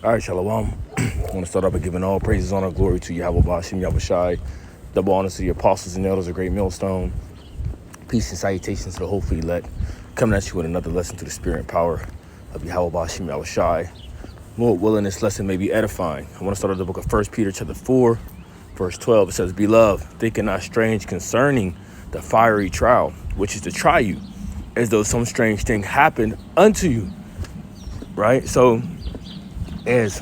All right, Shalom. I want to start off by giving all praises, honor, glory to Yahweh Bashim Yahweh Shai. Double honors to the apostles and elders of Great Millstone. Peace and salutations to the hopefully elect. Coming at you with another lesson to the spirit and power of Yahweh Bashim Yahweh Shai. Lord willing, this lesson may be edifying. I want to start with the book of 1 Peter chapter 4, verse 12. It says, Beloved, thinking not strange concerning the fiery trial, which is to try you, as though some strange thing happened unto you. Right? So, as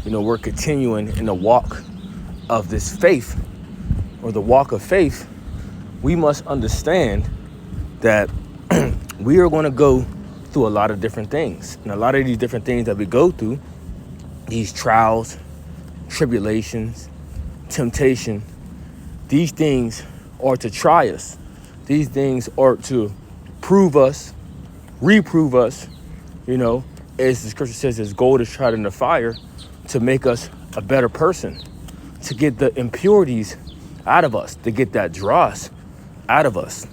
you know, we're continuing in the walk of this faith, or the walk of faith, we must understand that we are going to go through a lot of different things. And a lot of these different things that we go through, these trials, tribulations, temptation, these things are to try us. These things are to prove us, reprove us, you know, as the scripture says, as gold is tried in the fire, to make us a better person, to get the impurities out of us, to get that dross out of us.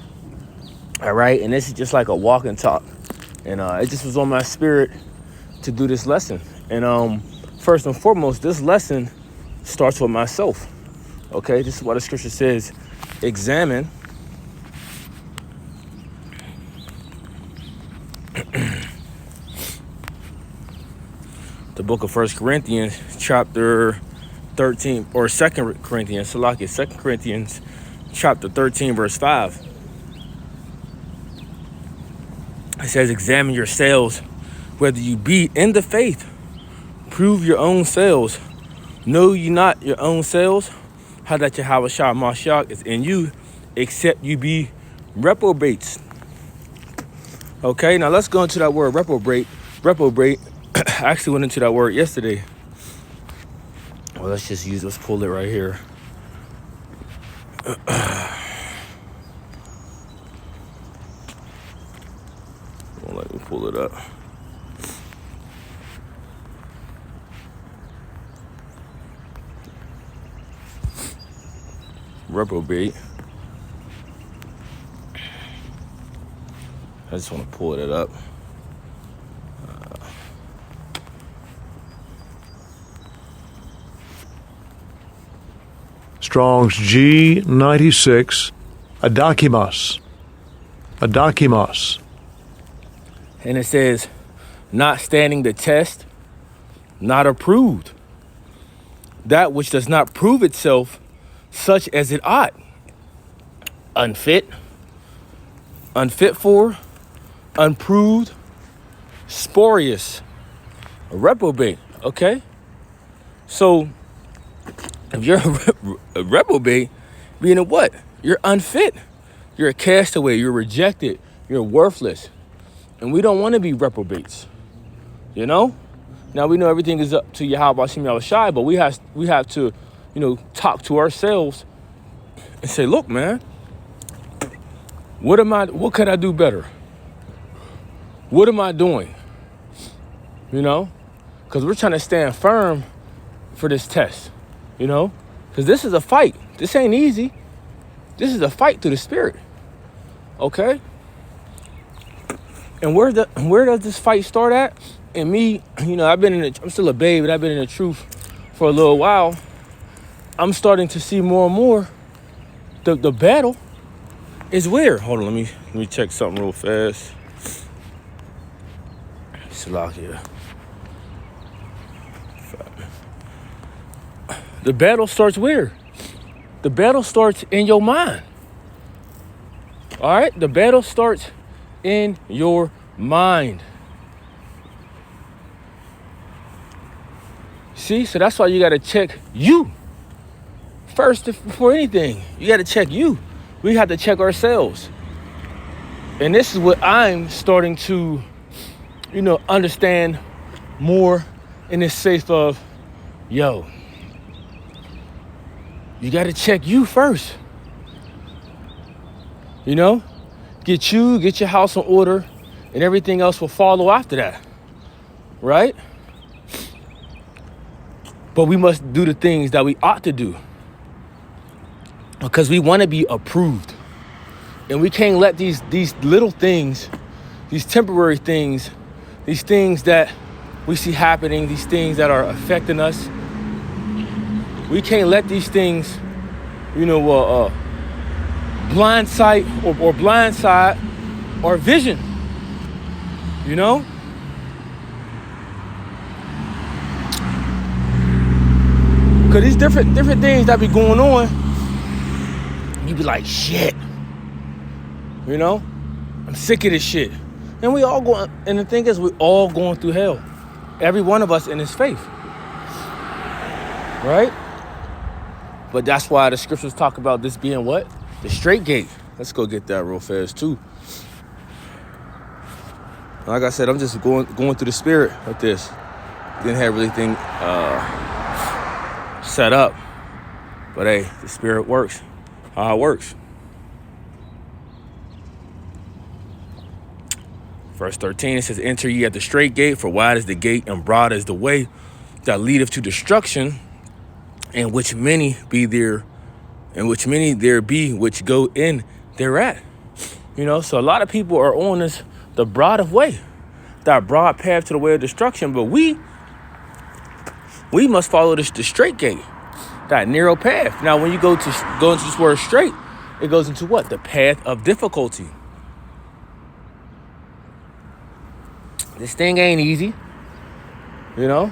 All right. And this is just like a walk and talk. And it just was on my spirit to do this lesson. And first and foremost, this lesson starts with myself. Okay. This is what the scripture says. Examine the book of 1 Corinthians chapter 13, or 2 Corinthians, Salakia, 2 Corinthians chapter 13, verse 5. It says, examine yourselves, whether you be in the faith. Prove your own selves. Know ye not your own selves, how that Yahweh Shah Mashiach is in you, except you be reprobates. Okay, now let's go into that word reprobate. Reprobate. I actually went into that word yesterday. Well, let's pull it right here. Well, let me pull it up. Reprobate. I just want to pull it up. Strong's G96, adakimas. Adakimas. And it says, not standing the test, not approved. That which does not prove itself such as it ought. Unfit for, unproved, spurious, a reprobate, okay? So, if you're a reprobate, meaning what? You're unfit. You're a castaway. You're rejected. You're worthless. And we don't want to be reprobates, you know? Now, we know everything is up to Yahweh Hashem Yahweh Shai, but we have to, you know, talk to ourselves and say, look, man, what can I do better? What am I doing? You know? Because we're trying to stand firm for this test, you know? Because this is a fight. This ain't easy. This is a fight through the spirit, okay? And where does this fight start at? And me, you know, I'm still a babe, but I've been in the truth for a little while. I'm starting to see more and more the battle is where. Hold on, let me check something real fast. Salakia. The battle starts where? The battle starts in your mind. All right? The battle starts in your mind. See? So that's why you got to check you. First, before anything, you got to check you. We have to check ourselves. And this is what I'm starting to, you know, understand more in this faith of, yo, you got to check you first. You know, get your house in order, and everything else will follow after that. Right? But we must do the things that we ought to do, because we want to be approved. And we can't let these little things, these temporary things, these things that we see happening, these things that are affecting us. We can't let these things, blindside or blindside our vision, Because these different things that be going on, you be like, shit, I'm sick of this shit. And we all going, and the thing is, we all going through hell. Every one of us in his faith. Right? But that's why the scriptures talk about this being what? The straight gate. Let's go get that real fast too. Like I said, I'm just going through the spirit of this. Didn't have everything set up. But hey, the spirit works. How it works. Verse 13, it says, enter ye at the straight gate, for wide is the gate and broad is the way that leadeth to destruction, and which many there be which go in thereat. So a lot of people are on the broad of way, that broad path to the way of destruction, but we must follow the straight gate, that narrow path. Now, when you go into this word straight, it goes into what? The path of difficulty. This thing ain't easy, but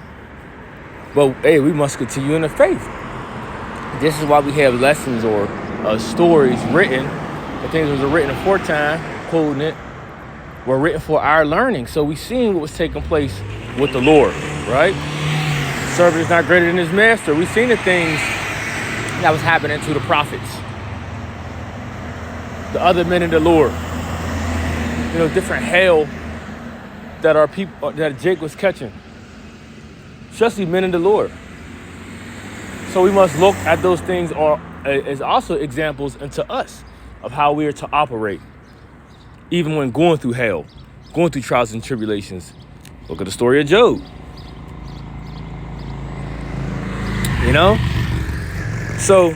hey, we must continue in the faith. This is why we have lessons or stories written. The things that were written aforetime, quoting it, were written for our learning. So we seen what was taking place with the Lord, right? Servant is not greater than his master. We seen the things that was happening to the prophets, the other men of the Lord. Different hell that our people, that Jake was catching, especially men in the Lord. So we must look at those things as also examples into us of how we are to operate, even when going through hell, going through trials and tribulations. Look at the story of Job. So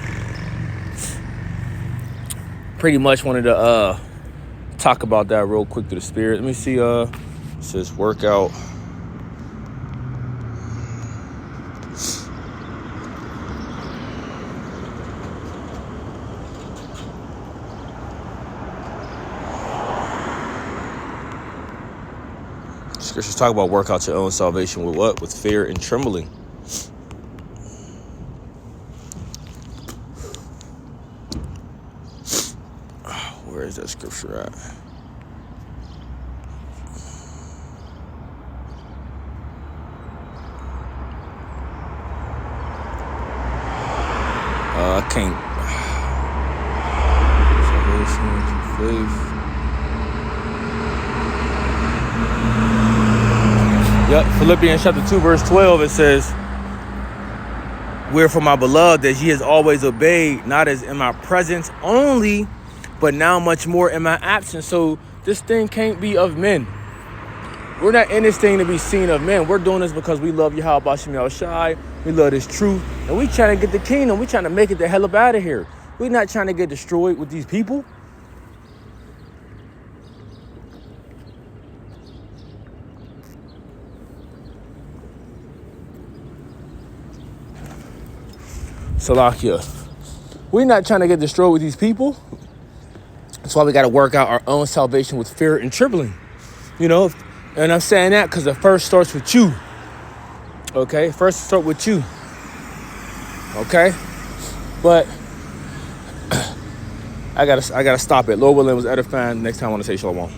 pretty much wanted to talk about that real quick through the spirit. Let me see. It says workout. Scriptures talk about work out your own salvation with what? With fear and trembling. Where is that scripture at? I can't. Salvation, faith. Yep, Philippians chapter 2, verse 12, it says, wherefore, my beloved, as ye has always obeyed, not as in my presence only, but now much more in my absence. So this thing can't be of men. We're not in this thing to be seen of men. We're doing this because we love Yahweh Shem Yahushai. We love this truth. And we trying to get the kingdom. We trying to make it the hell up out of here. We're not trying to get destroyed with these people. Salakia. We're not trying to get destroyed with these people. That's why we got to work out our own salvation with fear and trembling. And I'm saying that because it first starts with you. Okay? First start with you. Okay? But I gotta stop it. Lord willing, was edifying. Next time I want to say shalom.